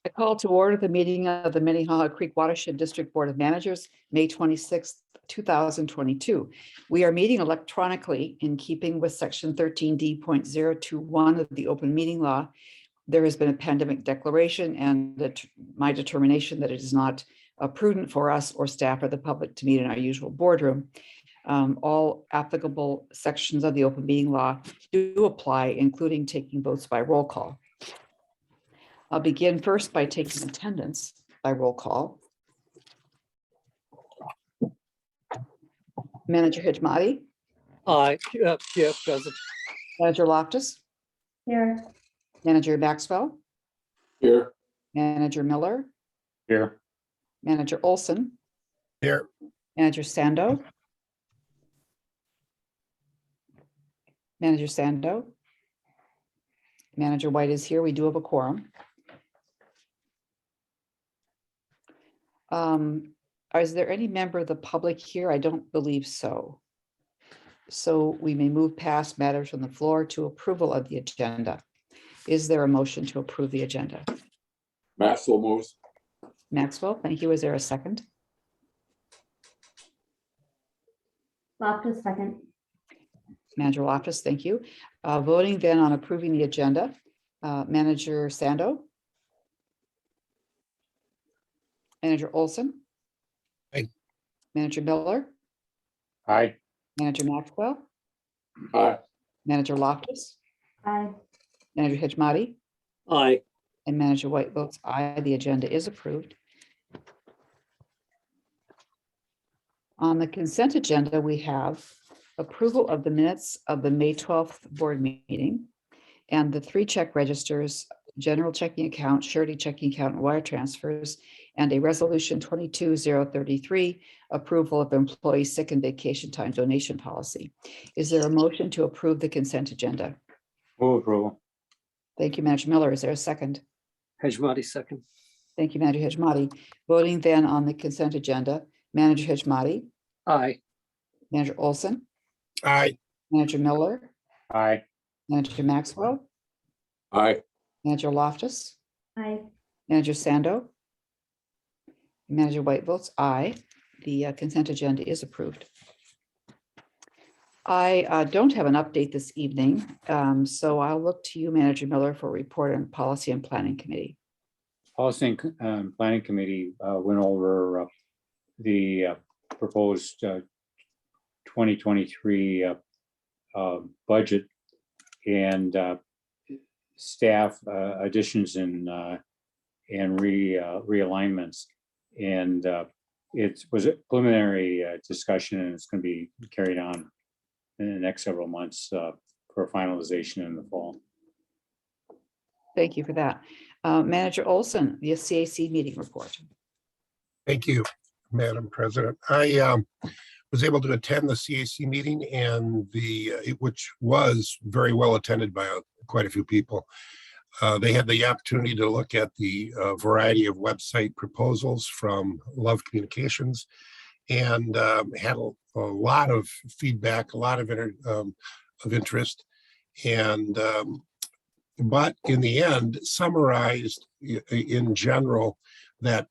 I call to order the meeting of the Minnehaha Creek Watershed District Board of Managers, May 26th, 2022. We are meeting electronically in keeping with section 13D.021 of the open meeting law. There has been a pandemic declaration and my determination that it is not prudent for us or staff or the public to meet in our usual boardroom. All applicable sections of the open meeting law do apply, including taking votes by roll call. I'll begin first by taking attendance by roll call. Manager Hijmati. Aye. Yeah, present. Manager Loftus. Here. Manager Maxwell. Here. Manager Miller. Here. Manager Olson. Here. Manager Sando. Manager Sando. Manager White is here. We do have a quorum. Is there any member of the public here? I don't believe so. So we may move past matters from the floor to approval of the agenda. Is there a motion to approve the agenda? Maxwell moves. Maxwell, thank you. Is there a second? Loftus, second. Manager Loftus, thank you. Voting then on approving the agenda. Manager Sando. Manager Olson. Aye. Manager Miller. Aye. Manager Maxwell. Aye. Manager Loftus. Aye. Manager Hijmati. Aye. And Manager White votes aye. The agenda is approved. On the consent agenda, we have approval of the minutes of the May 12th board meeting and the 3 check registers, general checking account, surety checking account, and wire transfers, and a resolution 22-033, approval of employee sick and vacation time donation policy. Is there a motion to approve the consent agenda? Move approval. Thank you, Manager Miller. Is there a second? Hejmati, second. Thank you, Manager Hijmati. Voting then on the consent agenda, Manager Hijmati, Aye. Manager Olson, Aye. Manager Miller, Aye. Manager Maxwell, Aye. Manager Loftus, Aye. Manager Sando, Manager White votes aye. The consent agenda is approved. I don't have an update this evening, so I'll look to you, Manager Miller, for a report on Policy and Planning Committee. Policy and Planning Committee went over the proposed 2023 budget and staff additions and realignments. And it was a preliminary discussion, and it's going to be carried on in the next several months for finalization in the fall. Thank you for that. Manager Olson, the CAC meeting report. Thank you, Madam President. I was able to attend the CAC meeting, and which was very well attended by quite a few people. They had the opportunity to look at the variety of website proposals from Love Communications, and had a lot of feedback, a lot of interest, and but in the end summarized in general that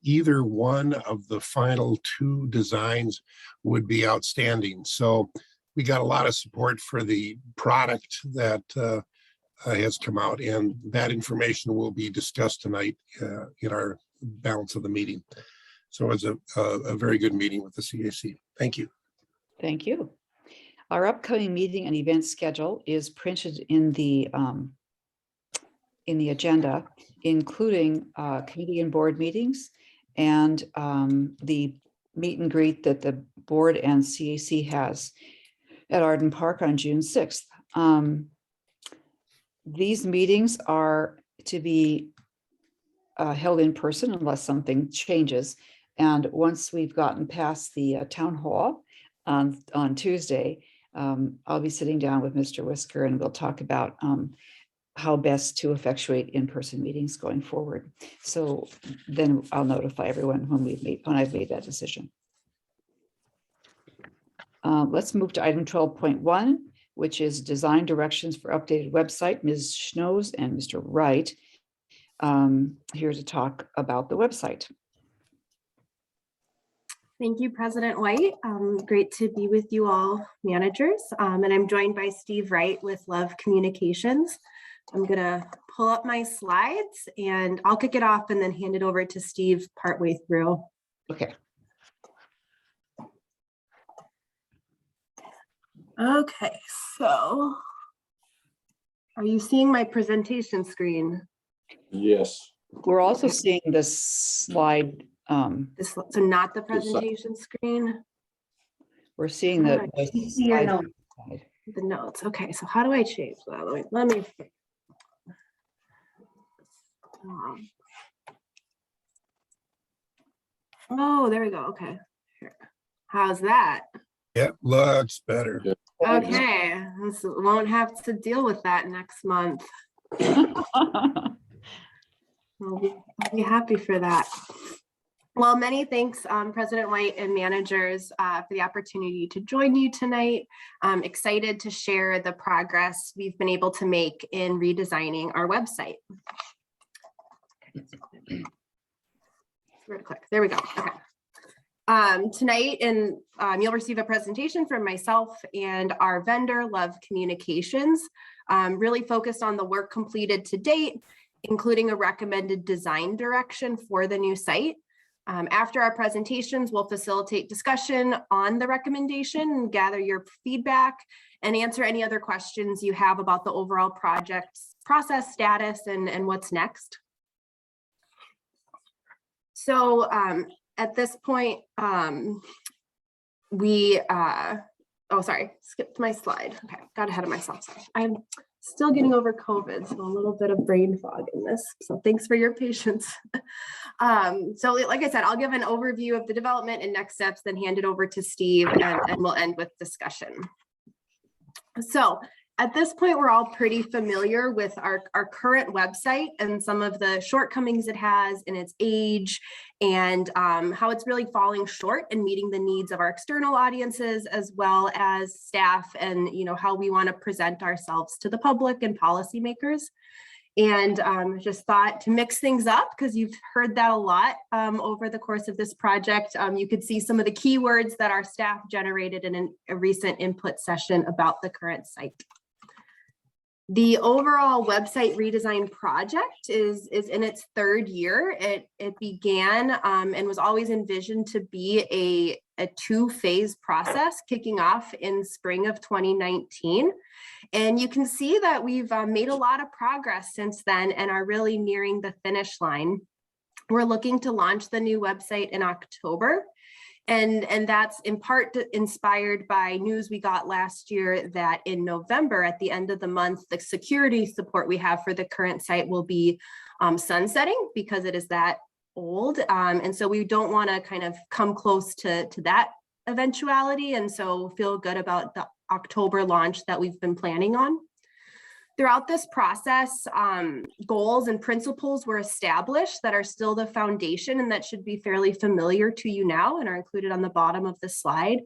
either one of the final 2 designs would be outstanding. So we got a lot of support for the product that has come out, and that information will be discussed tonight in our balance of the meeting. So it was a very good meeting with the CAC. Thank you. Thank you. Our upcoming meeting and event schedule is printed in the agenda, including committee and board meetings and the meet and greet that the board and CAC has at Arden Park on June 6th. These meetings are to be held in person unless something changes. And once we've gotten past the town hall on Tuesday, I'll be sitting down with Mr. Whisker and we'll talk about how best to effectuate in-person meetings going forward. So then I'll notify everyone when I've made that decision. Let's move to item 12.1, which is design directions for updated website. Ms. Schnoes and Mr. Wright here to talk about the website. Thank you, President White. Great to be with you all managers. And I'm joined by Steve Wright with Love Communications. I'm gonna pull up my slides and I'll kick it off and then hand it over to Steve partway through. Okay. Okay, so are you seeing my presentation screen? Yes. We're also seeing this slide. So not the presentation screen, We're seeing the Alright. the See your slide notes. side. the notes. Okay, so how do I change that? Let me. Oh, there we go. Okay. Here. How's that? Yeah, lots better. Okay, this won't have to deal with that next month. I'll be happy for that. Well, many thanks, President White and managers for the opportunity to join you tonight. I'm excited to share the progress we've been able to make in redesigning our website. Where to click? There we go. Okay. Tonight, and you'll receive a presentation from myself and our vendor, Love Communications, really focused on the work completed to date, including a recommended design direction for the new site. After our presentations, we'll facilitate discussion on the recommendation and gather your feedback and answer any other questions you have about the overall project's process status and what's next. So at this point, oh, sorry, skipped my slide. Okay, got ahead of myself. Sorry. I'm still getting over COVID, so a little bit of brain fog in this. So thanks for your patience. So like I said, I'll give an overview of the development and next steps, then hand it over to Steve, and we'll end with discussion. So at this point, we're all pretty familiar with our current website and some of the shortcomings it has in its age and how it's really falling short in meeting the needs of our external audiences as well as staff, and how we want to present ourselves to the public and policymakers. And just thought to mix things up, because you've heard that a lot over the course of this project. You could see some of the keywords that our staff generated in a recent input session about the current site. The overall website redesign project is in its third year. It began and was always envisioned to be a two-phase process, kicking off in spring of 2019. And you can see that we've made a lot of progress since then and are really nearing the finish line. We're looking to launch the new website in October. And that's in part inspired by news we got last year that in November, at the end of the month, the security support we have for the current site will be sunsetting because it is that old. And so we don't want to kind of come close to that eventuality. And so feel good about the October launch that we've been planning on. Throughout this process, goals and principles were established that are still the foundation and that should be fairly familiar to you now and are included on the bottom of the slide.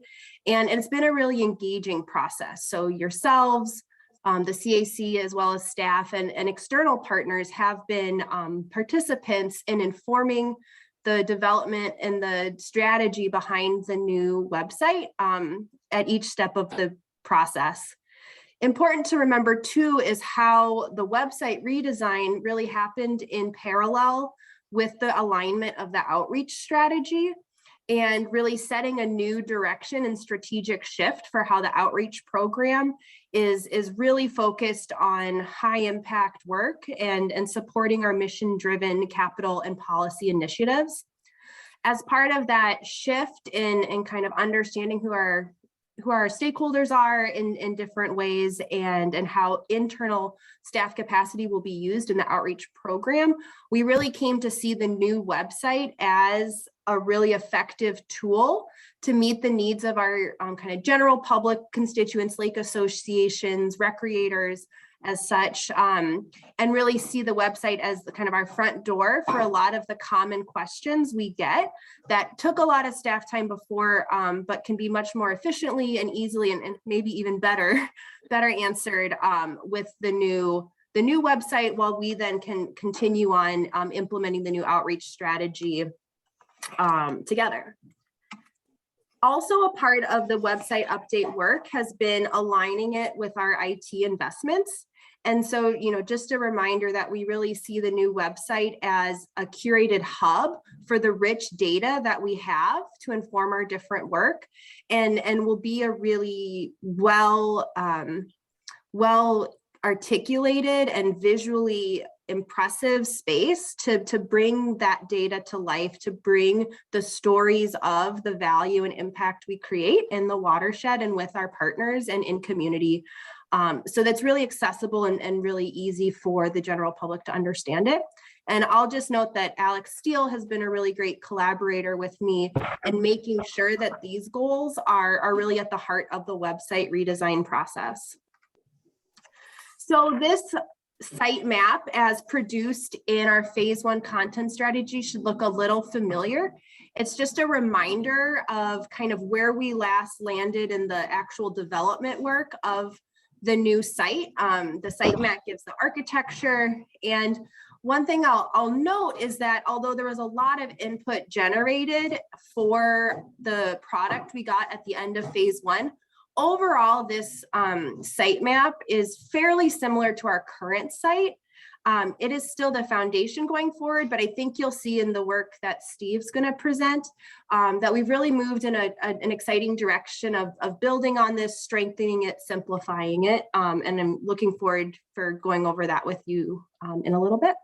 And it's been a really engaging process. So yourselves, the CAC, as well as staff and external partners have been participants in informing the development and the strategy behind the new website at each step of the process. Important to remember too is how the website redesign really happened in parallel with the alignment of the outreach strategy and really setting a new direction and strategic shift for how the outreach program is really focused on high impact work and supporting our mission-driven capital and policy initiatives. As part of that shift in kind of understanding who our stakeholders are in different ways and how internal staff capacity will be used in the outreach program, we really came to see the new website as a really effective tool to meet the needs of our kind of general public constituents, lake associations, recreators as such, and really see the website as the kind of our front door for a lot of the common questions we get that took a lot of staff time before, but can be much more efficiently and easily and maybe even better answered with the new the new website while we then can continue on implementing the new outreach strategy together. Also, a part of the website update work has been aligning it with our IT investments. And so, you know, just a reminder that we really see the new website as a curated hub for the rich data that we have to inform our different work, and will be a really well articulated and visually impressive space to bring that data to life, to bring the stories of the value and impact we create in the watershed and with our partners and in community. So that's really accessible and really easy for the general public to understand it. And I'll just note that Alex Steele has been a really great collaborator with me in making sure that these goals are really at the heart of the website redesign process. So this site map as produced in our phase 1 content strategy should look a little familiar. It's just a reminder of kind of where we last landed in the actual development work of the new site. The site map gives the architecture. And one thing I'll note is that although there was a lot of input generated for the product we got at the end of phase 1, overall, this site map is fairly similar to our current site. It is still the foundation going forward, but I think you'll see in the work that Steve's going to present that we've really moved in an exciting direction of building on this, strengthening it, simplifying it, and I'm looking forward for going over that with you in a little bit.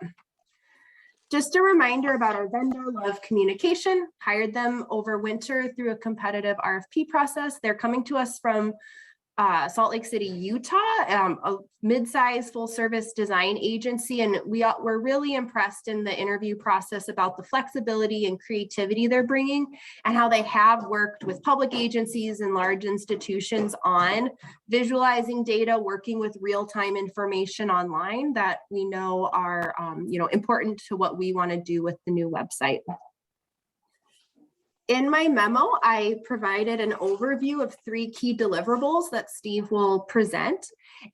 Just a reminder about our vendor, Love Communication. Hired them over winter through a competitive RFP process. They're coming to us from Salt Lake City, Utah, a mid-sized full-service design agency, and we're really impressed in the interview process about the flexibility and creativity they're bringing and how they have worked with public agencies and large institutions on visualizing data, working with real-time information online that we know are important to what we want to do with the new website. In my memo, I provided an overview of 3 key deliverables that Steve will present,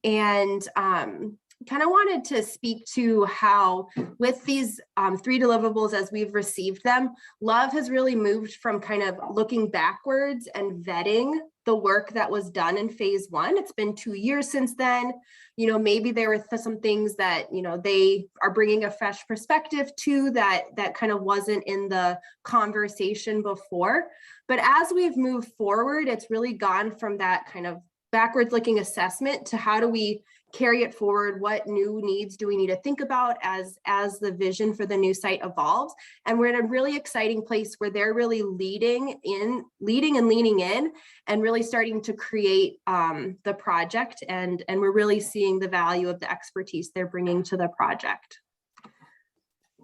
and kind of wanted to speak to how with these 3 deliverables as we've received them, Love has really moved from kind of looking backwards and vetting the work that was done in phase 1. It's been 2 years since then. You know, maybe there were some things that, you know, they are bringing a fresh perspective to that kind of wasn't in the conversation before. But as we've moved forward, it's really gone from that kind of backwards looking assessment to how do we carry it forward? What new needs do we need to think about as the vision for the new site evolves? And we're in a really exciting place where they're really leading and leaning in and really starting to create the project. And we're really seeing the value of the expertise they're bringing to the project.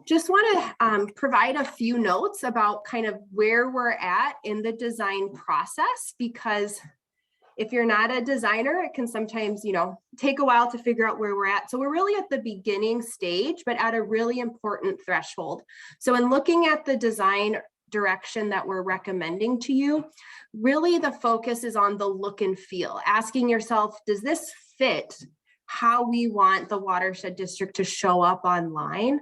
Just want to provide a few notes about kind of where we're at in the design process, because if you're not a designer, it can sometimes, you know, take a while to figure out where we're at. So we're really at the beginning stage, but at a really important threshold. So in looking at the design direction that we're recommending to you, really the focus is on the look and feel, asking yourself, does this fit how we want the watershed district to show up online?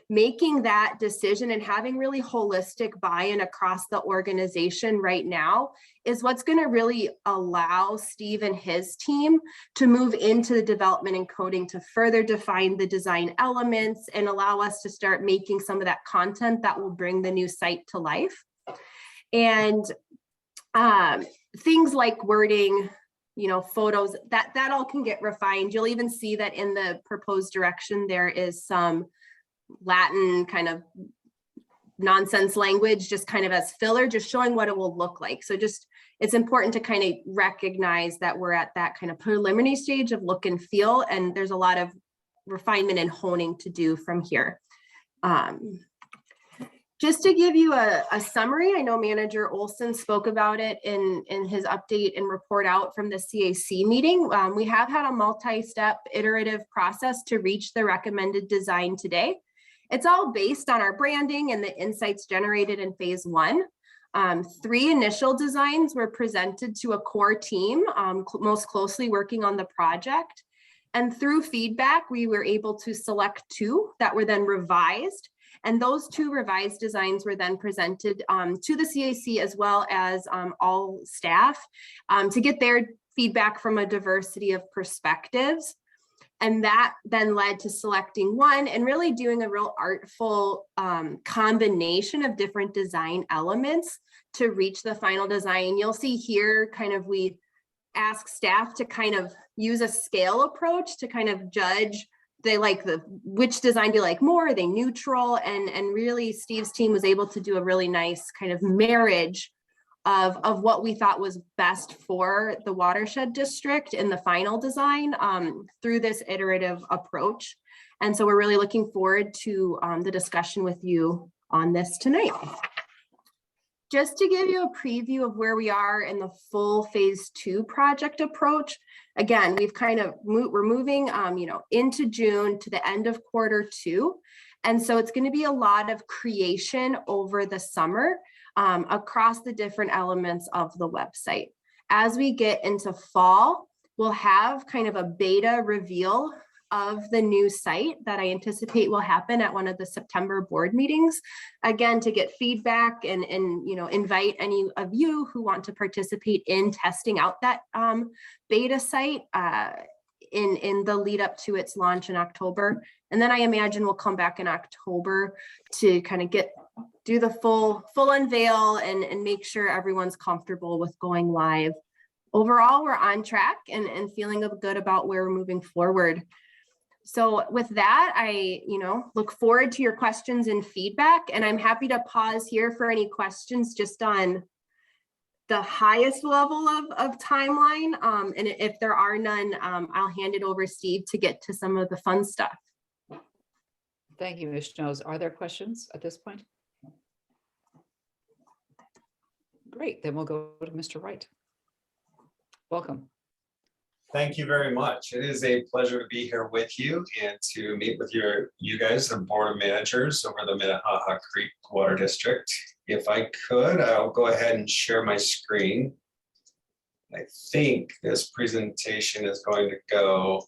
Making that decision and having really holistic buy-in across the organization right now is what's going to really allow Steve and his team to move into the development and coding to further define the design elements and allow us to start making some of that content that will bring the new site to life. And things like wording, you know, photos, that all can get refined. You'll even see that in the proposed direction, there is some Latin kind of nonsense language, just kind of as filler, just showing what it will look like. So just, it's important to kind of recognize that we're at that kind of preliminary stage of look and feel, and there's a lot of refinement and honing to do from here. Just to give you a summary, I know Manager Olson spoke about it in his update and report out from the CAC meeting. We have had a multi-step iterative process to reach the recommended design today. It's all based on our branding and the insights generated in phase 1. 3 initial designs were presented to a core team most closely working on the project. And through feedback, we were able to select 2 that were then revised. And those 2 revised designs were then presented to the CAC as well as all staff to get their feedback from a diversity of perspectives. And that then led to selecting one and really doing a real artful combination of different design elements to reach the final design. You'll see here kind of we ask staff to kind of use a scale approach to kind of judge which design do you like more, are they neutral? And really Steve's team was able to do a really nice kind of marriage of what we thought was best for the watershed district in the final design through this iterative approach. And so we're really looking forward to the discussion with you on this tonight. Just to give you a preview of where we are in the full phase 2 project approach. Again, we've kind of we're moving into June to the end of Q2. And so it's going to be a lot of creation over the summer across the different elements of the website. As we get into fall, we'll have kind of a beta reveal of the new site that I anticipate will happen at one of the September board meetings. Again, to get feedback and invite any of you who want to participate in testing out that beta site in the lead up to its launch in October. And then I imagine we'll come back in October to kind of do the full unveil and make sure everyone's comfortable with going live. Overall, we're on track and feeling good about where we're moving forward. So with that, I look forward to your questions and feedback, and I'm happy to pause here for any questions just on the highest level of timeline. And if there are none, I'll hand it over to Steve to get to some of the fun stuff. Thank you, Ms. Schnoes. Are there questions at this point? Great, then we'll go to Mr. Wright. Welcome. Thank you very much. It is a pleasure to be here with you and to meet with you guys, the Board of Managers over the Minnehaha Creek Water District. If I could, I'll go ahead and share my screen. I think this presentation is going to go,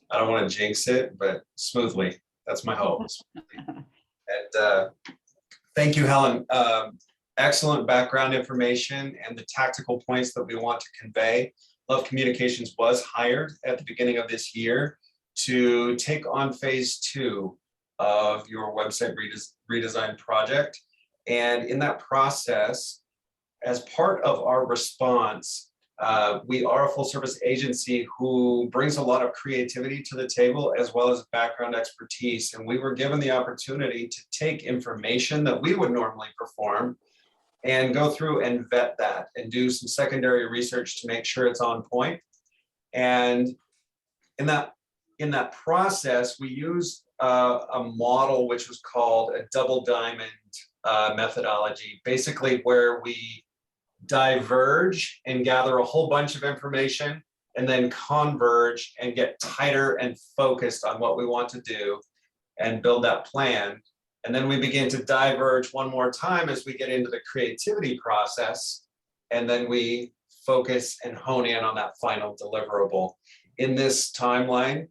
I don't want to jinx it, but smoothly. That's my hope. And thank you, Helen. Excellent background information and the tactical points that we want to convey. Love Communications was hired at the beginning of this year to take on phase 2 of your website redesign project. And in that process, as part of our response, we are a full service agency who brings a lot of creativity to the table as well as background expertise. And we were given the opportunity to take information that we would normally perform and go through and vet that and do some secondary research to make sure it's on point. And in that process, we used a model which was called a double diamond methodology, basically where we diverge and gather a whole bunch of information and then converge and get tighter and focused on what we want to do and build that plan. And then we begin to diverge one more time as we get into the creativity process. And then we focus and hone in on that final deliverable. In this timeline,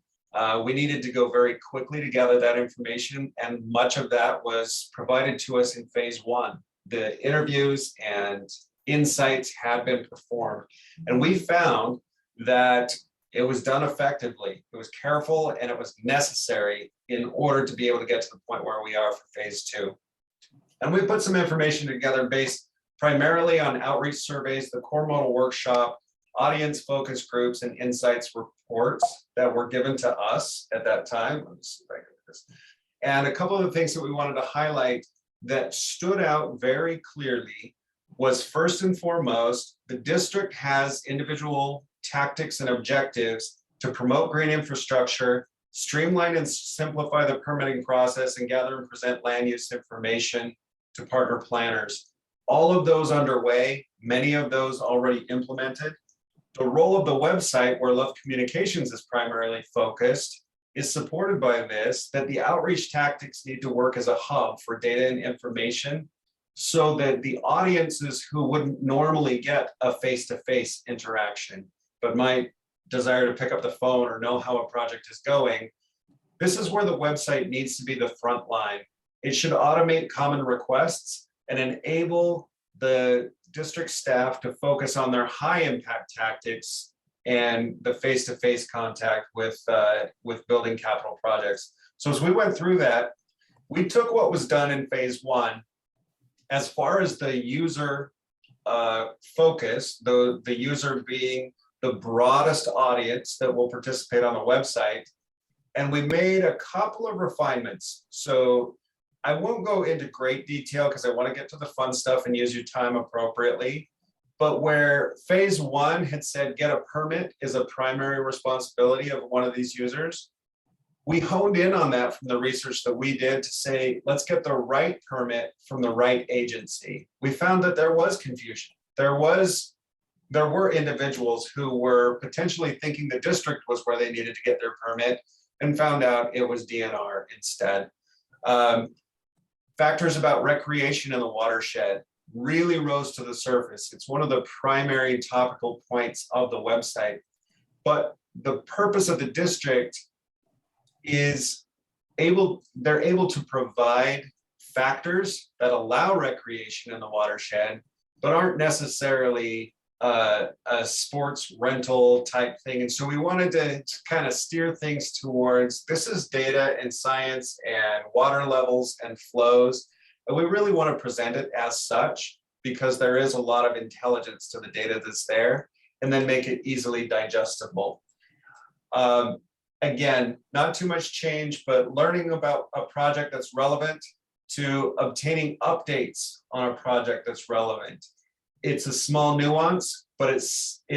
we needed to go very quickly to gather that information. And much of that was provided to us in phase 1. The interviews and insights had been performed. And we found that it was done effectively. It was careful and it was necessary in order to be able to get to the point where we are for phase 2. And we put some information together based primarily on outreach surveys, the core model workshop, audience focus groups, and insights reports that were given to us at that time. Let me see if I can do this. And a couple of the things that we wanted to highlight that stood out very clearly was, first and foremost, the district has individual tactics and objectives to promote green infrastructure, streamline and simplify the permitting process, and gather and present land use information to partner planners. All of those underway, many of those already implemented. The role of the website, where Love Communications is primarily focused, is supported by this, that the outreach tactics need to work as a hub for data and information so that the audiences who wouldn't normally get a face-to-face interaction but might desire to pick up the phone or know how a project is going, this is where the website needs to be the front line. It should automate common requests and enable the district staff to focus on their high impact tactics and the face-to-face contact with building capital projects. So as we went through that, we took what was done in phase one as far as the user focus, the user being the broadest audience that will participate on the website. And we made a couple of refinements. So I won't go into great detail because I want to get to the fun stuff and use your time appropriately. But where phase one had said get a permit is a primary responsibility of one of these users, we honed in on that from the research that we did to say, let's get the right permit from the right agency. We found that there was confusion. There were individuals who were potentially thinking the district was where they needed to get their permit and found out it was DNR instead. Factors about recreation in the watershed really rose to the surface. It's one of the primary topical points of the website. But the purpose of the district is they're able to provide factors that allow recreation in the watershed, but aren't necessarily a sports rental type thing. And so we wanted to kind of steer things towards, this is data and science and water levels and flows. And we really want to present it as such because there is a lot of intelligence to the data that's there, and then make it easily digestible. Again, not too much change, but learning about a project that's relevant to obtaining updates on a project that's relevant. It's a small nuance, but it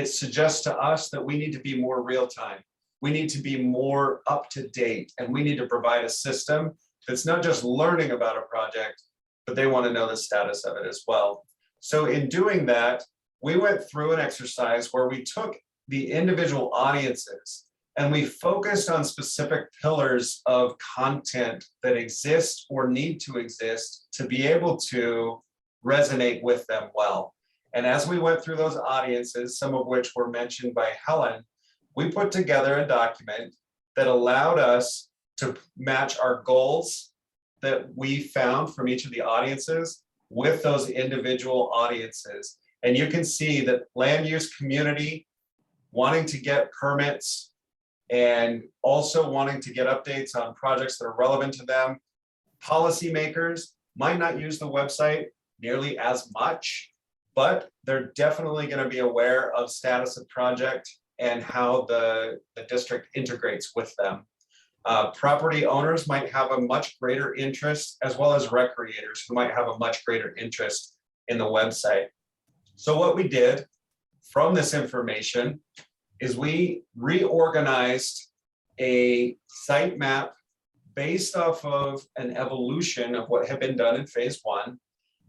suggests to us that we need to be more real time. We need to be more up to date, and we need to provide a system that's not just learning about a project, but they want to know the status of it as well. So in doing that, we went through an exercise where we took the individual audiences and we focused on specific pillars of content that exist or need to exist to be able to resonate with them well. And as we went through those audiences, some of which were mentioned by Helen, we put together a document that allowed us to match our goals that we found from each of the audiences with those individual audiences. And you can see that land use community wanting to get permits and also wanting to get updates on projects that are relevant to them. Policymakers might not use the website nearly as much, but they're definitely going to be aware of status of project and how the district integrates with them. Property owners might have a much greater interest, as well as recreators who might have a much greater interest in the website. So what we did from this information is we reorganized a site map based off of an evolution of what had been done in phase one.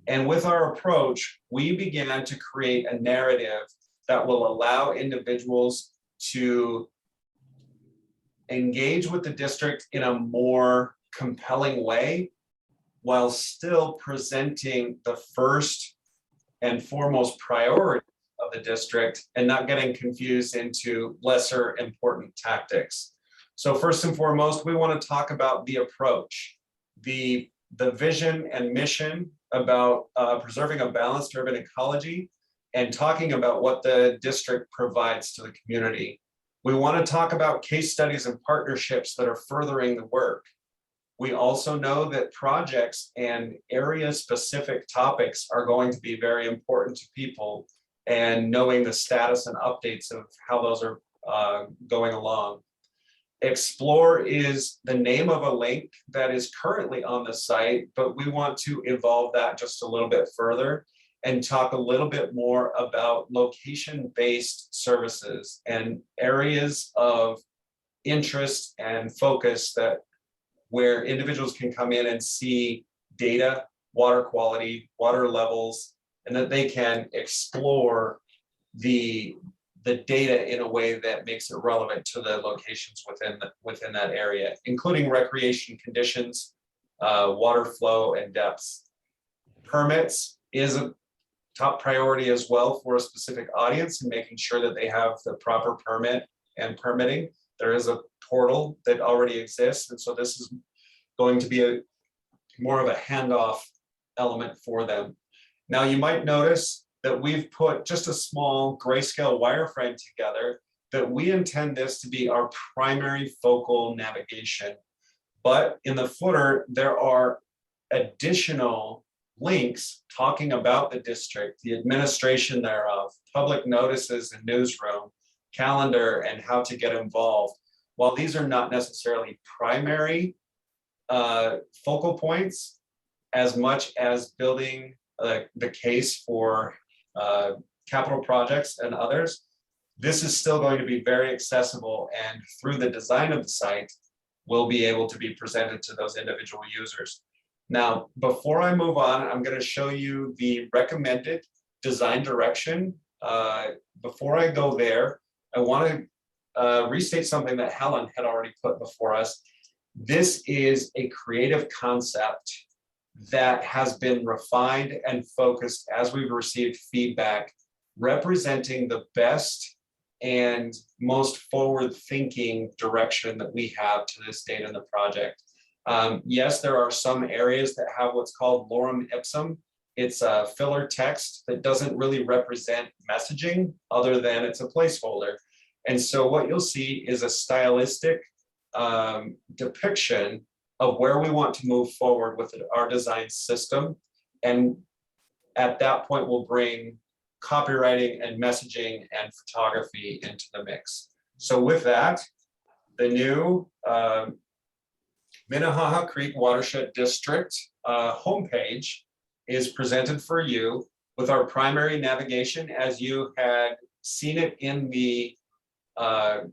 And with our approach, we began to create a narrative that will allow individuals to engage with the district in a more compelling way, while still presenting the first and foremost priority of the district and not getting confused into lesser important tactics. So first and foremost, we want to talk about the approach, the vision and mission about preserving a balanced urban ecology, and talking about what the district provides to the community. We want to talk about case studies and partnerships that are furthering the work. We also know that projects and area-specific topics are going to be very important to people, and knowing the status and updates of how those are going along. Explore is the name of a link that is currently on the site, but we want to evolve that just a little bit further and talk a little bit more about location-based services and areas of interest and focus that where individuals can come in and see data, water quality, water levels, and that they can explore the data in a way that makes it relevant to the locations within that area, including recreation conditions, water flow and depths. Permits is a top priority as well for a specific audience, and making sure that they have the proper permit and permitting. There is a portal that already exists, and so this is going to be more of a handoff element for them. Now, you might notice that we've put just a small grayscale wireframe together that we intend this to be our primary focal navigation. But in the footer, there are additional links talking about the district, the administration thereof, public notices and newsroom, calendar, and how to get involved. While these are not necessarily primary focal points, as much as building the case for capital projects and others, this is still going to be very accessible, and through the design of the site, will be able to be presented to those individual users. Now, before I move on, I'm going to show you the recommended design direction. Before I go there, I want to restate something that Helen had already put before us. This is a creative concept that has been refined and focused as we've received feedback, representing the best and most forward-thinking direction that we have to this date in the project. Yes, there are some areas that have what's called lorem ipsum. It's a filler text that doesn't really represent messaging other than it's a placeholder. And so what you'll see is a stylistic depiction of where we want to move forward with our design system. And at that point, we'll bring copywriting and messaging and photography into the mix. So with that, the new Minnehaha Creek Watershed District homepage is presented for you with our primary navigation as you had seen it in the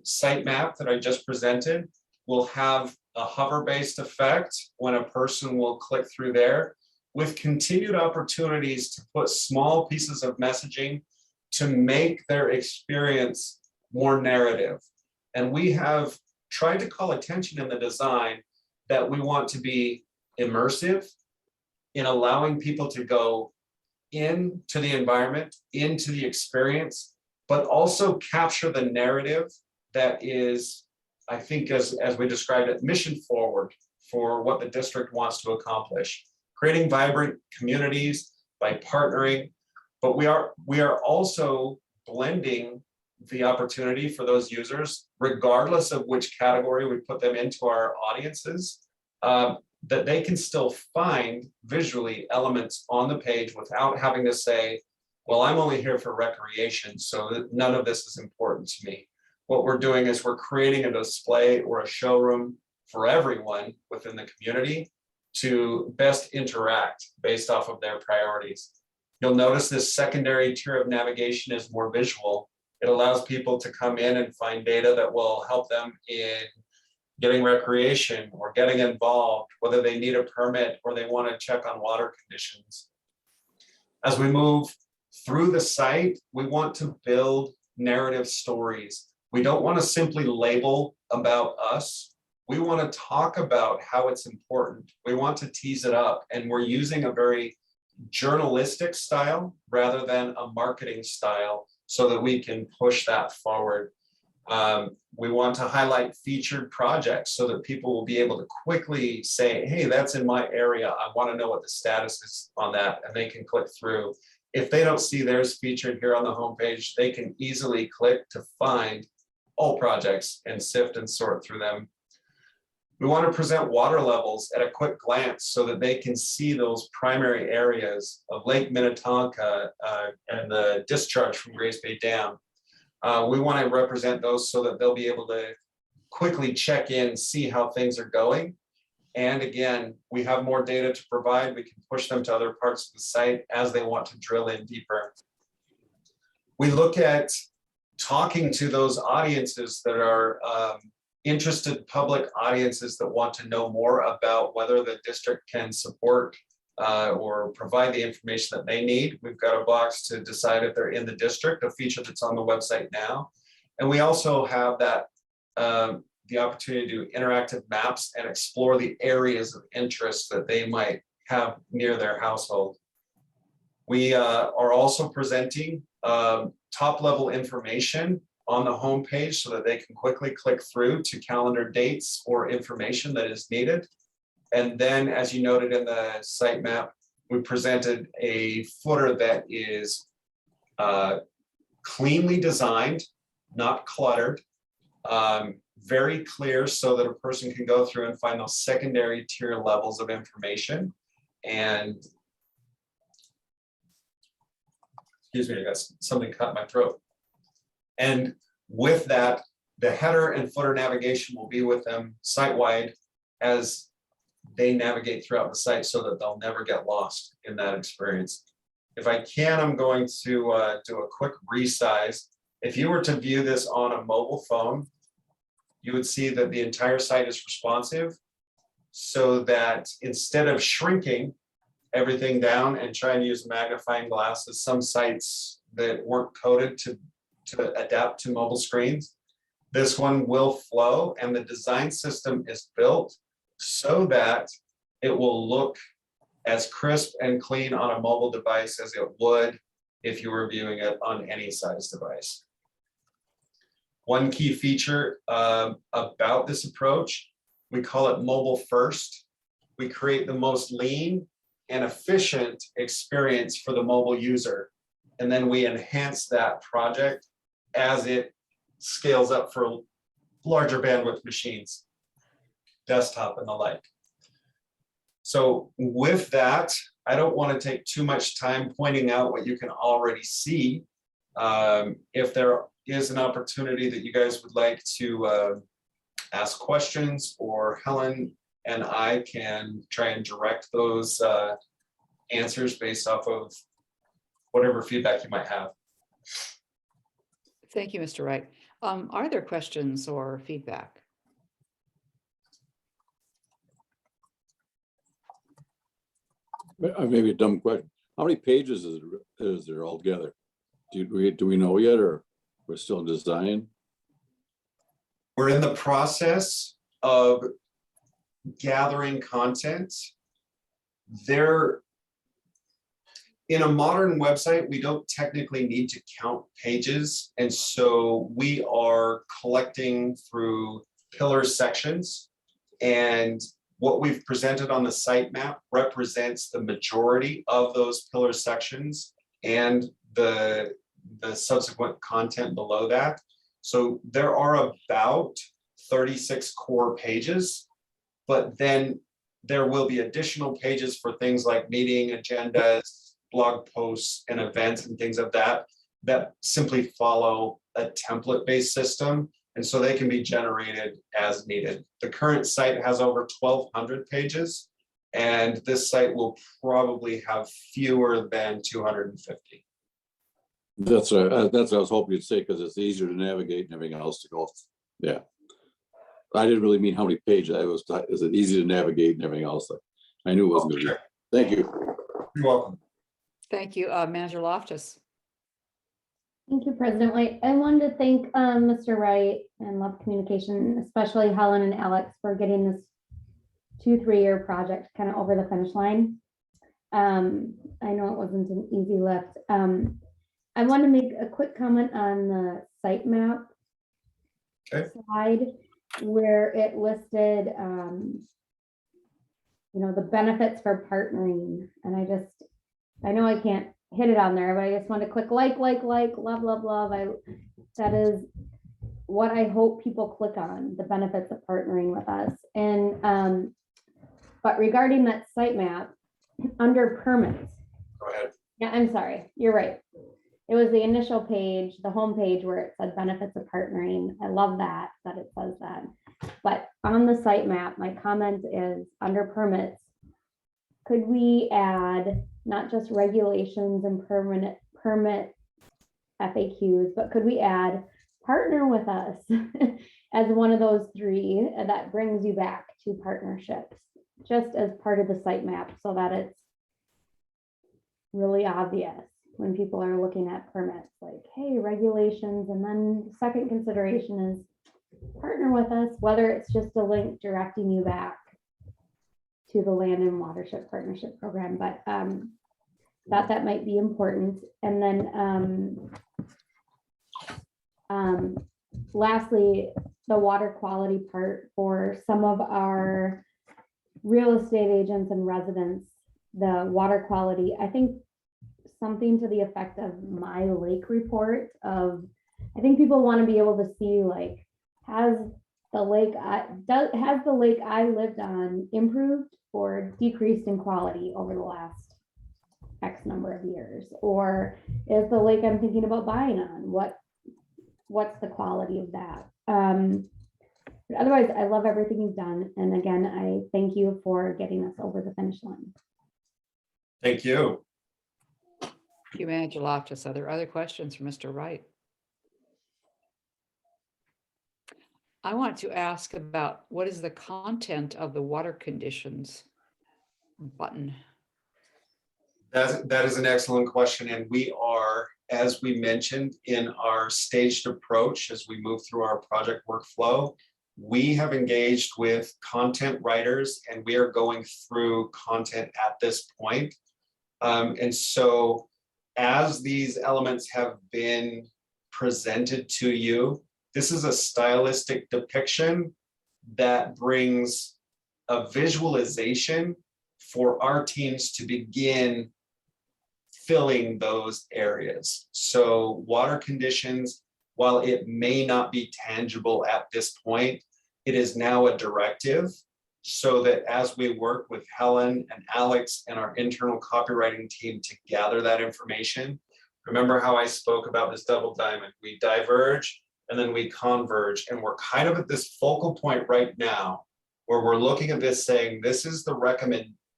site map that I just presented. We'll have a hover-based effect when a person will click through there, with continued opportunities to put small pieces of messaging to make their experience more narrative. And we have tried to call attention in the design that we want to be immersive in allowing people to go into the environment, into the experience, but also capture the narrative that is, I think, as we described it, mission forward for what the district wants to accomplish. Creating vibrant communities by partnering, but we are also blending the opportunity for those users, regardless of which category we put them into our audiences, that they can still find visually elements on the page without having to say, well, I'm only here for recreation, so none of this is important to me. What we're doing is we're creating a display or a showroom for everyone within the community to best interact based off of their priorities. You'll notice this secondary tier of navigation is more visual. It allows people to come in and find data that will help them in getting recreation or getting involved, whether they need a permit or they want to check on water conditions. As we move through the site, we want to build narrative stories. We don't want to simply label about us. We want to talk about how it's important. We want to tease it up, and we're using a very journalistic style rather than a marketing style so that we can push that forward. We want to highlight featured projects so that people will be able to quickly say, hey, that's in my area. I want to know what the status is on that, and they can click through. If they don't see theirs featured here on the homepage, they can easily click to find all projects and sift and sort through them. We want to present water levels at a quick glance so that they can see those primary areas of Lake Minnetonka and the discharge from Grace Bay Dam. We want to represent those so that they'll be able to quickly check in, see how things are going. And again, we have more data to provide. We can push them to other parts of the site as they want to drill in deeper. We look at talking to those audiences that are interested public audiences that want to know more about whether the district can support or provide the information that they need. We've got a box to decide if they're in the district, a feature that's on the website now. And we also have that the opportunity to do interactive maps and explore the areas of interest that they might have near their household. We are also presenting top-level information on the homepage so that they can quickly click through to calendar dates or information that is needed. And then, as you noted in the sitemap, we presented a footer that is cleanly designed, not cluttered, very clear so that a person can go through and find those secondary tier levels of information. And excuse me, I got something caught in my throat. And with that, the header and footer navigation will be with them site-wide as they navigate throughout the site so that they'll never get lost in that experience. If I can, I'm going to do a quick resize. If you were to view this on a mobile phone, you would see that the entire site is responsive, so that instead of shrinking everything down and trying to use magnifying glasses, some sites that weren't coded to adapt to mobile screens, this one will flow, and the design system is built so that it will look as crisp and clean on a mobile device as it would if you were viewing it on any size device. One key feature about this approach, we call it mobile first. We create the most lean and efficient experience for the mobile user. And then we enhance that project as it scales up for larger bandwidth machines, desktop and the like. So with that, I don't want to take too much time pointing out what you can already see. If there is an opportunity that you guys would like to ask questions, or Helen and I can try and direct those answers based off of whatever feedback you might have. Thank you, Mr. Wright. Are there questions or feedback? Maybe a dumb question. How many pages is there altogether? Do we know yet, or we're still in design? We're in the process of gathering content. In a modern website, we don't technically need to count pages. And so we are collecting through pillar sections. And what we've presented on the sitemap represents the majority of those pillar sections and the subsequent content below that. So there are about 36 core pages, but then there will be additional pages for things like meeting agendas, blog posts and events and things of that simply follow a template-based system. And so they can be generated as needed. The current site has over 1,200 pages, and this site will probably have fewer than 250. That's what I was hoping you'd say, because it's easier to navigate and everything else to go. Yeah. I didn't really mean how many pages. Is it easy to navigate and everything else? I knew it wasn't going to be. Thank you. You're welcome. Thank you, Manager Loftus. Thank you, President White. I wanted to thank Mr. Wright and Love Communication, especially Helen and Alex, for getting this 2-3-year project kind of over the finish line. I know it wasn't an easy lift. I want to make a quick comment on the sitemap slide, where it listed, the benefits for partnering. And I know I can't hit it on there, but I just want to click like, love. That is what I hope people click on, the benefits of partnering with us. And, but regarding that sitemap, under permits. Go ahead. Yeah, I'm sorry, you're right. It was the initial page, the home page, where it said benefits of partnering. I love that it says that. But on the sitemap, my comment is under permits, could we add not just regulations and permit FAQs, but could we add partner with us as one of those 3 that brings you back to partnerships, just as part of the sitemap, so that it's really obvious when people are looking at permits, like, hey, regulations, and then the second consideration is partner with us, whether it's just a link directing you back to the Land and Watershed Partnership Program, but that might be important. And then Lastly, the water quality part for some of our real estate agents and residents, the water quality, I think something to the effect of my lake report of, I think people want to be able to see like, has the lake I lived on improved or decreased in quality over the last X number of years? Or is the lake I'm thinking about buying on, what's the quality of that? But otherwise, I love everything you've done. And again, I thank you for getting us over the finish line. Thank you. Thank you, Manager Loftus. Are there other questions for Mr. Wright? I want to ask about what is the content of the water conditions button? That is an excellent question. And we are, as we mentioned in our staged approach, as we move through our project workflow, we have engaged with content writers and we are going through content at this point. And so as these elements have been presented to you, this is a stylistic depiction that brings a visualization for our teams to begin filling those areas. So water conditions, while it may not be tangible at this point, it is now a directive so that as we work with Helen and Alex and our internal copywriting team to gather that information, remember how I spoke about this double diamond? We diverge and then we converge, and we're kind of at this focal point right now where we're looking at this saying, this is the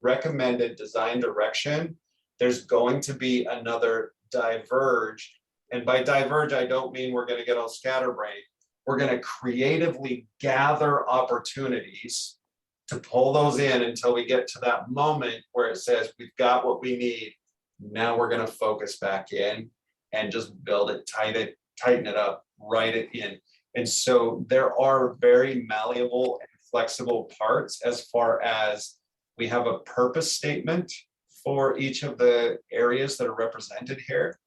recommended design direction. There's going to be another diverge. And by diverge, I don't mean we're going to get all scatterbrained. We're going to creatively gather opportunities to pull those in until we get to that moment where it says, we've got what we need. Now we're going to focus back in and just build it, tighten it up, write it in. And so there are very malleable and flexible parts as far as we have a purpose statement for each of the areas that are represented here,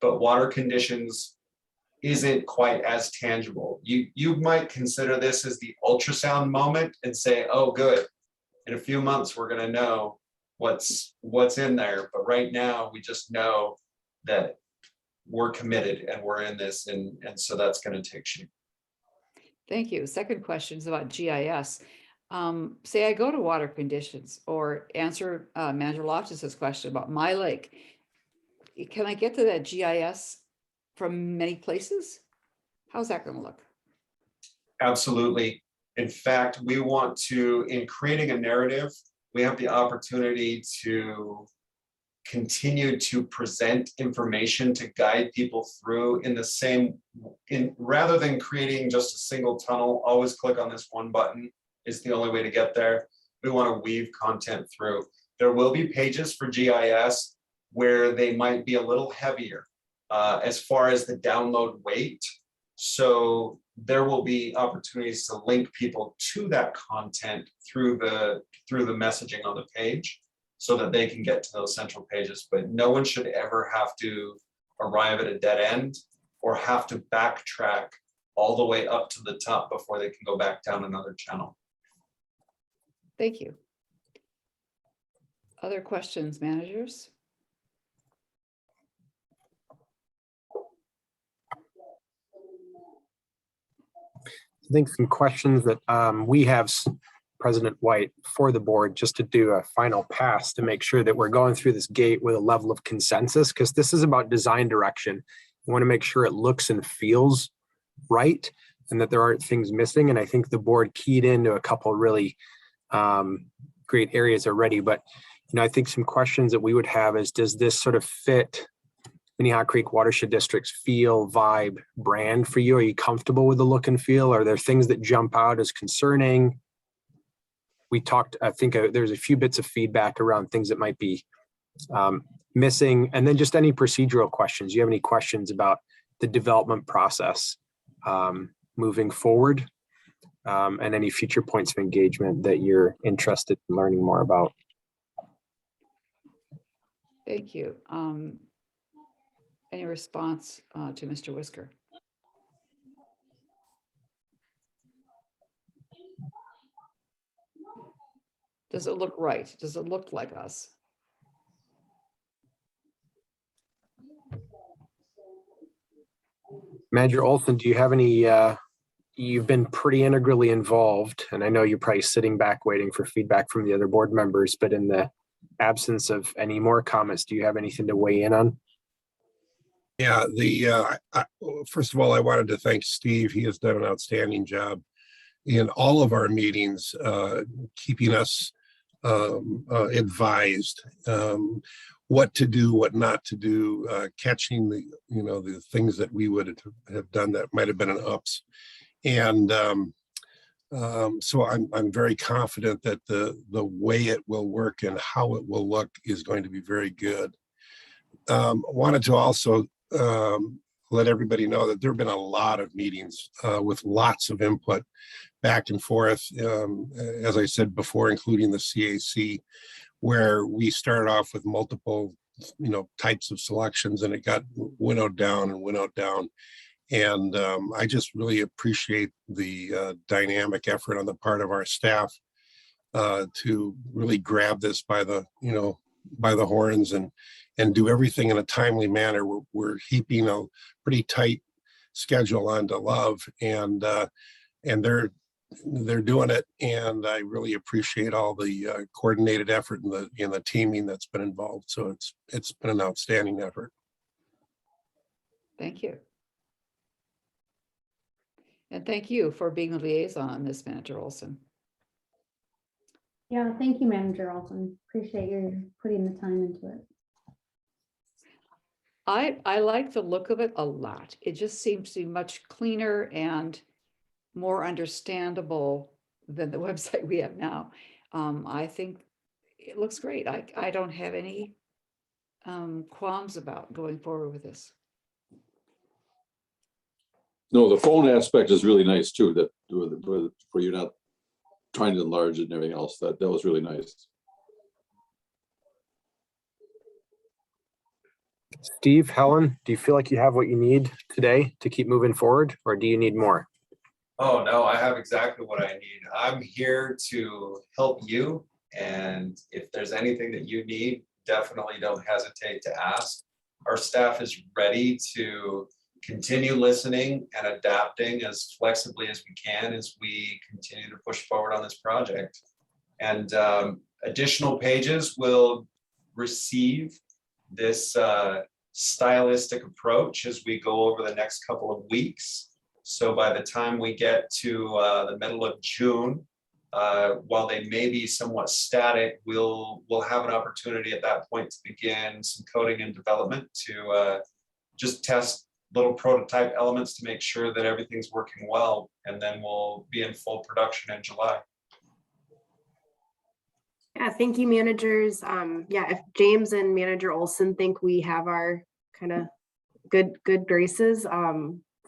but water conditions isn't quite as tangible. You might consider this as the ultrasound moment and say, oh, good, in a few months, we're gonna know what's in there. But right now, we just know that we're committed and we're in this, and so that's gonna take shape. Thank you. Second question is about GIS. Say I go to water conditions or answer Manager Loftus's question about my lake. Can I get to that GIS from many places? How's that going to look? Absolutely. In fact, we want to, in creating a narrative, we have the opportunity to continue to present information to guide people through rather than creating just a single tunnel, always click on this one button is the only way to get there. We want to weave content through. There will be pages for GIS where they might be a little heavier as far as the download weight. So there will be opportunities to link people to that content through the messaging on the page so that they can get to those central pages. But no one should ever have to arrive at a dead end or have to backtrack all the way up to the top before they can go back down another channel. Thank you. Other questions, managers? I think some questions that we have, President White, for the board, just to do a final pass to make sure that we're going through this gate with a level of consensus, because this is about design direction. We want to make sure it looks and feels right and that there aren't things missing. And I think the board keyed into a couple really great areas already. But I think some questions that we would have is, does this sort of fit Minnehaha Creek Watershed District's feel, vibe, brand for you? Are you comfortable with the look and feel? Are there things that jump out as concerning? We talked, I think there's a few bits of feedback around things that might be missing. And then just any procedural questions. You have any questions about the development process moving forward? And any future points of engagement that you're interested in learning more about? Thank you. Any response to Mr. Whisker? Does it look right? Does it look like us? Manager Olson, do you have any, you've been pretty integrally involved, and I know you're probably sitting back waiting for feedback from the other board members, but in the absence of any more comments, do you have anything to weigh in on? Yeah, first of all, I wanted to thank Steve. He has done an outstanding job in all of our meetings, keeping us advised, what to do, what not to do, catching the things that we would have done that might have been an ups. And so I'm very confident that the way it will work and how it will look is going to be very good. Wanted to also let everybody know that there have been a lot of meetings with lots of input back and forth, as I said before, including the CAC, where we started off with multiple, types of selections, and it got winnowed down and winnowed down. And I just really appreciate the dynamic effort on the part of our staff to really grab this by the horns and do everything in a timely manner. We're heaping a pretty tight schedule onto Love, and they're doing it, and I really appreciate all the coordinated effort and the teaming that's been involved. So it's been an outstanding effort. Thank you. And thank you for being the liaison on this, Manager Olson. Yeah, thank you, Manager Olson. Appreciate your putting the time into it. I like the look of it a lot. It just seems to be much cleaner and more understandable than the website we have now. I think it looks great. I don't have any qualms about going forward with this. No, the phone aspect is really nice too, that where you're not trying to enlarge it and everything else. That was really nice. Steve, Helen, do you feel like you have what you need today to keep moving forward, or do you need more? Oh, no, I have exactly what I need. I'm here to help you. And if there's anything that you need, definitely don't hesitate to ask. Our staff is ready to continue listening and adapting as flexibly as we can as we continue to push forward on this project. And additional pages will receive this stylistic approach as we go over the next couple of weeks. So by the time we get to the middle of June, while they may be somewhat static, we'll have an opportunity at that point to begin some coding and development to just test little prototype elements to make sure that everything's working well, and then we'll be in full production in July. Yeah, thank you, managers. Yeah, if James and Manager Olson think we have our kind of good graces,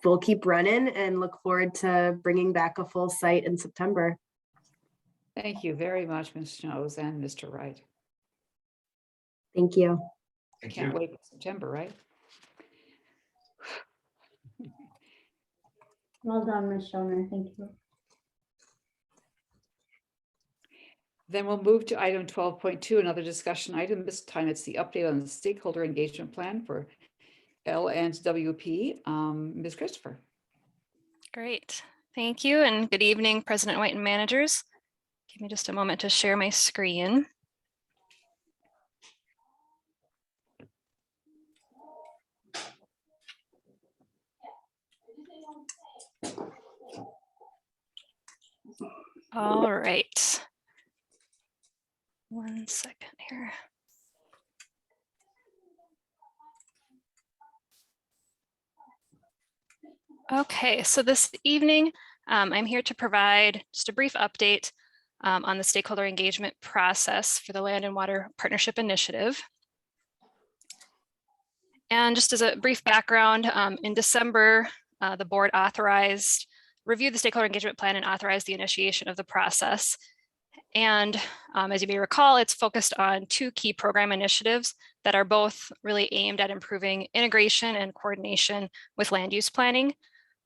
we'll keep running and look forward to bringing back a full site in September. Thank you very much, Ms. Snows and Mr. Wright. Thank you. I can't wait for September, right? Well done, Ms. Schoner. Thank you. Then we'll move to item 12.2, another discussion item. This time it's the update on the stakeholder engagement plan for LNWP. Ms. Christopher. Great. Thank you, and good evening, President White and managers. Give me just a moment to share my screen. All right. 1 second here. Okay, so this evening, I'm here to provide just a brief update on the stakeholder engagement process for the Land and Water Partnership Initiative. And just as a brief background, in December, the board reviewed the stakeholder engagement plan and authorized the initiation of the process. And as you may recall, it's focused on 2 key program initiatives that are both really aimed at improving integration and coordination with land use planning.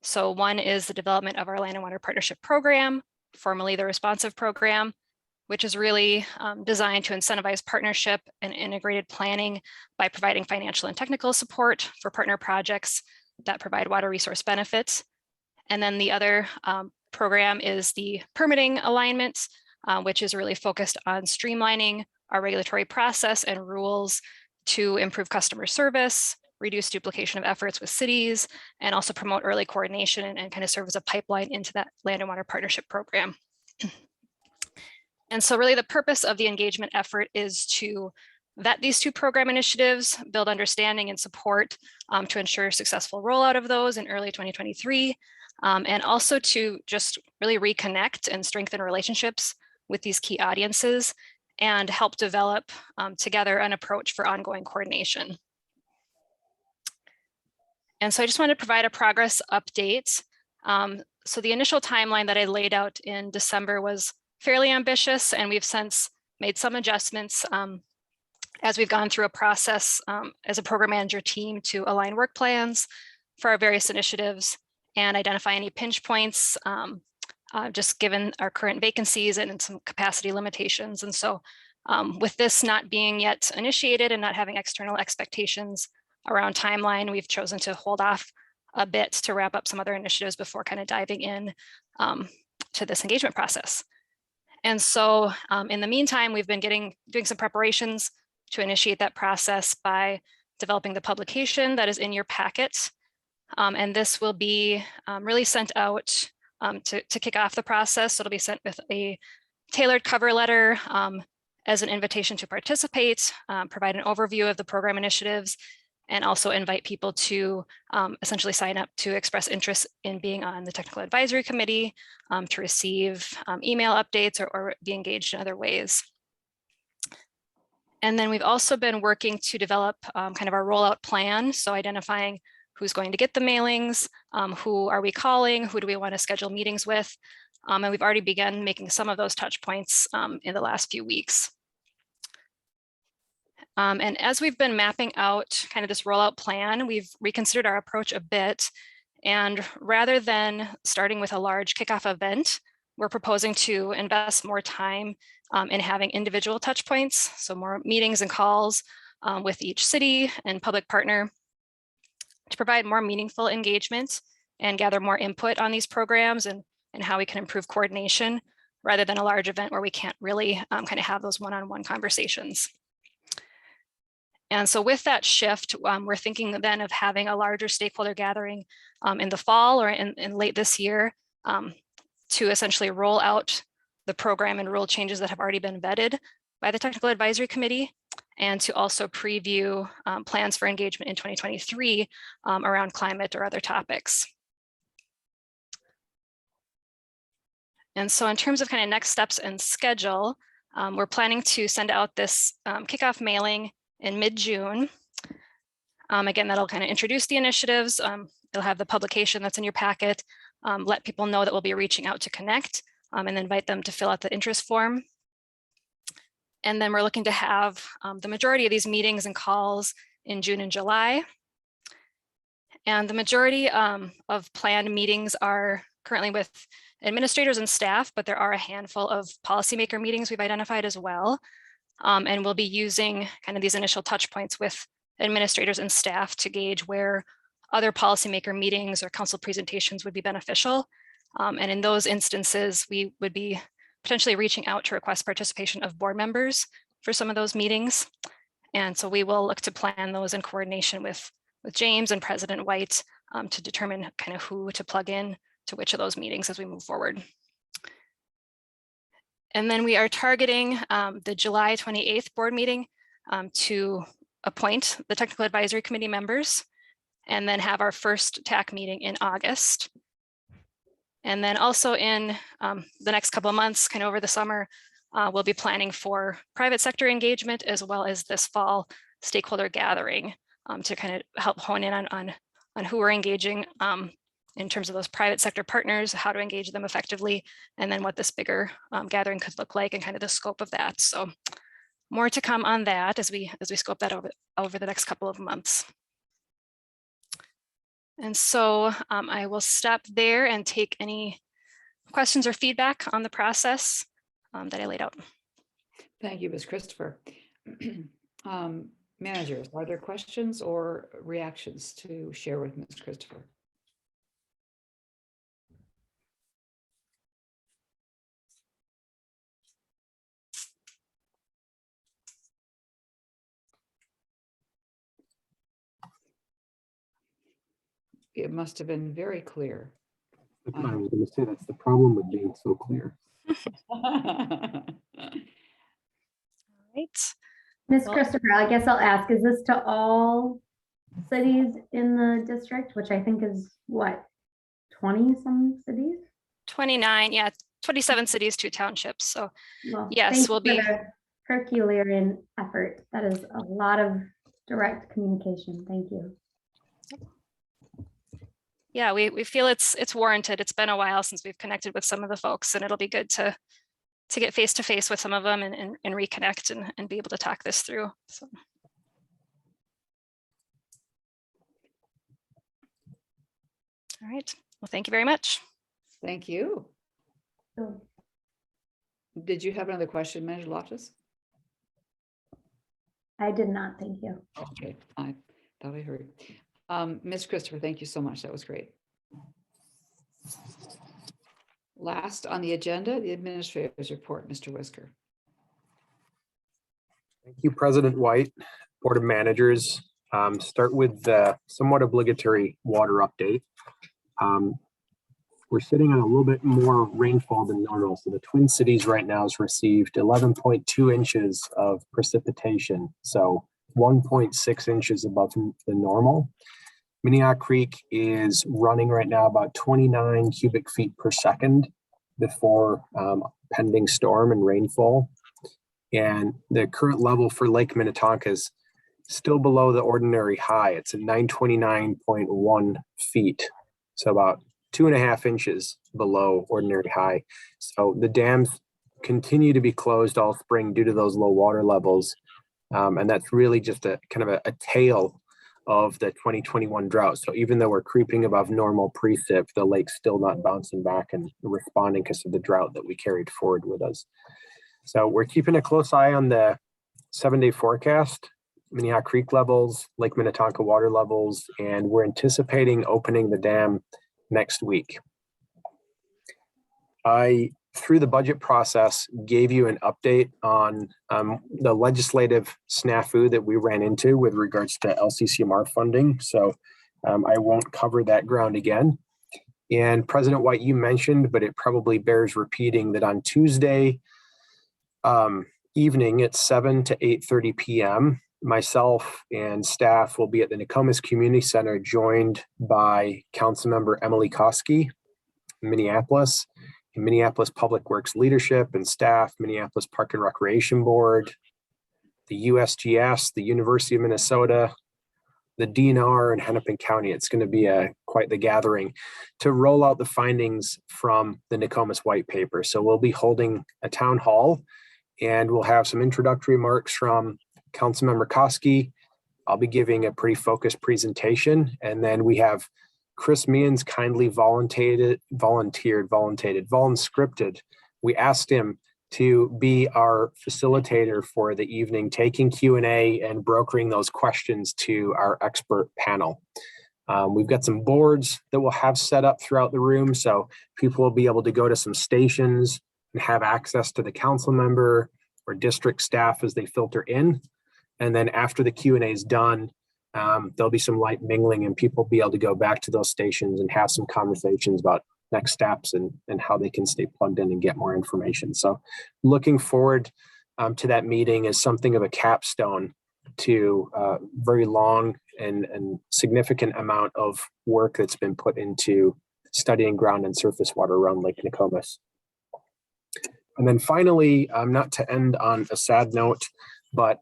So one is the development of our Land and Water Partnership Program, formerly the Responsive Program, which is really designed to incentivize partnership and integrated planning by providing financial and technical support for partner projects that provide water resource benefits. And then the other program is the permitting alignment, which is really focused on streamlining our regulatory process and rules to improve customer service, reduce duplication of efforts with cities, and also promote early coordination and kind of serve as a pipeline into that land and water partnership program. And so really the purpose of the engagement effort is to vet these two program initiatives, build understanding and support to ensure successful rollout of those in early 2023, and also to just really reconnect and strengthen relationships with these key audiences and help develop together an approach for ongoing coordination. And so I just wanted to provide a progress update. So the initial timeline that I laid out in December was fairly ambitious, and we've since made some adjustments as we've gone through a process as a program manager team to align work plans for our various initiatives and identify any pinch points, just given our current vacancies and some capacity limitations. And so with this not being yet initiated and not having external expectations around timeline, we've chosen to hold off a bit to wrap up some other initiatives before kind of diving in to this engagement process. And so in the meantime, we've been doing some preparations to initiate that process by developing the publication that is in your packet. And this will be really sent out to kick off the process. So it'll be sent with a tailored cover letter as an invitation to participate, provide an overview of the program initiatives, and also invite people to essentially sign up to express interest in being on the technical advisory committee, to receive email updates or be engaged in other ways. And then we've also been working to develop kind of our rollout plan. So identifying who's going to get the mailings, who are we calling, who do we want to schedule meetings with? And we've already begun making some of those touch points in the last few weeks. And as we've been mapping out kind of this rollout plan, we've reconsidered our approach a bit. And rather than starting with a large kickoff event, we're proposing to invest more time in having individual touch points. So more meetings and calls with each city and public partner to provide more meaningful engagement and gather more input on these programs and how we can improve coordination rather than a large event where we can't really kind of have those one-on-one conversations. And so with that shift, we're thinking then of having a larger stakeholder gathering in the fall or in late this year to essentially roll out the program and rule changes that have already been vetted by the Technical Advisory Committee, and to also preview plans for engagement in 2023 around climate or other topics. And so in terms of kind of next steps and schedule, we're planning to send out this kickoff mailing in mid-June. Again, that'll kind of introduce the initiatives. It'll have the publication that's in your packet, let people know that we'll be reaching out to connect and invite them to fill out the interest form. And then we're looking to have the majority of these meetings and calls in June and July. And the majority of planned meetings are currently with administrators and staff, but there are a handful of policymaker meetings we've identified as well. And we'll be using kind of these initial touch points with administrators and staff to gauge where other policymaker meetings or council presentations would be beneficial. And in those instances, we would be potentially reaching out to request participation of board members for some of those meetings. And so we will look to plan those in coordination with James and President White to determine kind of who to plug in to which of those meetings as we move forward. And then we are targeting the July 28th board meeting to appoint the Technical Advisory Committee members and then have our first TAC meeting in August. And then also in the next couple of months, kind of over the summer, we'll be planning for private sector engagement as well as this fall stakeholder gathering to kind of help hone in on who we're engaging in terms of those private sector partners, how to engage them effectively, and then what this bigger gathering could look like and kind of the scope of that. So more to come on that as we scope that over the next couple of months. And so I will stop there and take any questions or feedback on the process that I laid out. Thank you, Ms. Christopher. Managers, are there questions or reactions to share with Ms. Christopher? It must have been very clear. I was going to say that's the problem with being so clear. Right. Ms. Well- Christopher, I guess I'll ask, is this to all cities in the district, which I think is what, 20 some cities? 29, yeah, 27 cities, 2 townships. So Well, Yes, thank you we'll for be- the Herculean effort. That is a lot of direct communication. Thank you. yeah, we feel it's warranted. It's been a while since we've connected with some of the folks, and it'll be good to get face to face with some of them and reconnect and be able to talk this through. So. All right. Well, thank you very much. Thank you. So, Did you have another question, Manager Loftus? I did not, thank you. Okay, I thought I heard. Ms. Christopher, thank you so much. That was great. Last on the agenda, the administrator's report, Mr. Whisker. Thank you, President White, Board of Managers. Start with the somewhat obligatory water update. We're sitting on a little bit more rainfall than normal. So the Twin Cities right now has received 11.2 inches of precipitation. So 1.6 inches above the normal. Minnehaha Creek is running right now about 29 cubic feet per second before pending storm and rainfall. And the current level for Lake Minnetonka is still below the ordinary high. It's at 929.1 feet. So about 2.5 inches below ordinary high. So the dams continue to be closed all spring due to those low water levels. And that's really just a kind of a tale of the 2021 drought. So even though we're creeping above normal precip, the lake's still not bouncing back and responding because of the drought that we carried forward with us. So we're keeping a close eye on the 7-day forecast, Minnehaha Creek levels, Lake Minnetonka water levels, and we're anticipating opening the dam next week. I, through the budget process, gave you an update on the legislative snafu that we ran into with regards to LCCMR funding. So I won't cover that ground again. And President White, you mentioned, but it probably bears repeating, that on Tuesday evening at 7 to 8:30 p.m., myself and staff will be at the Nokomis Community Center, joined by Councilmember Emily Koski, Minneapolis, and Minneapolis Public Works leadership and staff, Minneapolis Park and Recreation Board, the USGS, the University of Minnesota, the DNR, and Hennepin County. It's going to be quite the gathering to roll out the findings from the Nokomis White Paper. So we'll be holding a town hall, and we'll have some introductory remarks from Councilmember Koski. I'll be giving a pretty focused presentation, and then we have Chris Meehan's kindly volunteered. We asked him to be our facilitator for the evening, taking Q&A and brokering those questions to our expert panel. We've got some boards that we'll have set up throughout the room, so people will be able to go to some stations and have access to the council member or district staff as they filter in. And then after the Q&A is done, there'll be some light mingling and people will be able to go back to those stations and have some conversations about next steps and how they can stay plugged in and get more information. So looking forward to that meeting as something of a capstone to a very long and significant amount of work that's been put into studying ground and surface water around Lake Nokomis. And then finally, not to end on a sad note, but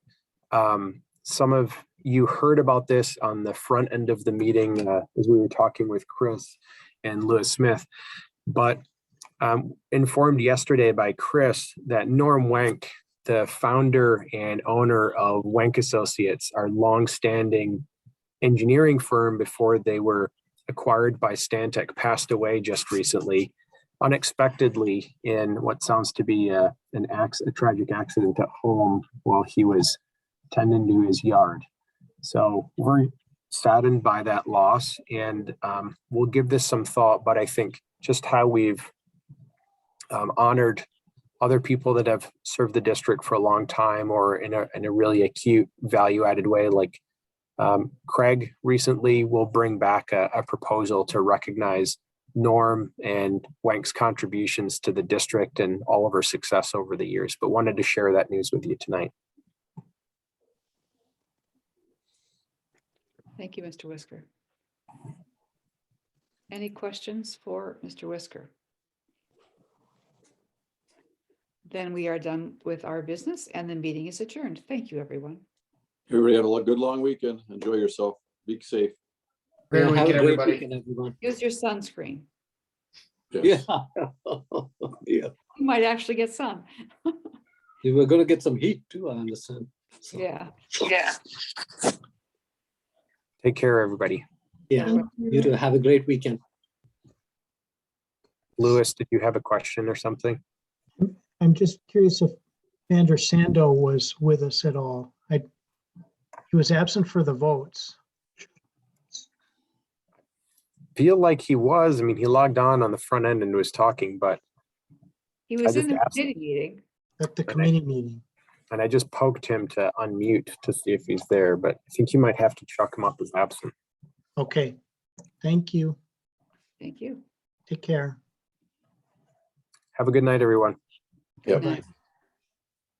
some of you heard about this on the front end of the meeting as we were talking with Chris and Lewis Smith, but informed yesterday by Chris that Norm Wenck, the founder and owner of Wenck Associates, our longstanding engineering firm before they were acquired by Stantec, passed away just recently. unexpectedly in what sounds to be a tragic accident at home while he was tending to his yard. So we're saddened by that loss, and we'll give this some thought, but I think just how we've honored other people that have served the district for a long time or in a really acute value added way, like Craig recently will bring back a proposal to recognize Norm and Wank's contributions to the district and all of our success over the years, but wanted to share that news with you tonight. Thank you, Mr. Whisker. Any questions for Mr. Whisker? Then we are done with our business and the meeting is adjourned. Thank you, everyone. Everybody have a good long weekend. Enjoy yourself. Be safe. Great Yeah, have a weekend, great everybody. weekend, everyone. Use your sunscreen. Yes. Yeah. Yeah. You might actually get sun. You were gonna get some heat too, I understand. So, Yeah. Take care, everybody. yeah, you too. Have a great weekend. Louis, did you have a question or something? I'm just curious if Vander Sando was with us at all. He was absent for the votes. Feel like he was. I mean, he logged on the front end and was talking, but He was I in just the asked- committee meeting. At the committee meeting. and I just poked him to unmute to see if he's there, but I think you might have to chuck him up as absent. Okay, thank you. Thank you. Take care. Have a good night, everyone. Good Yep. night.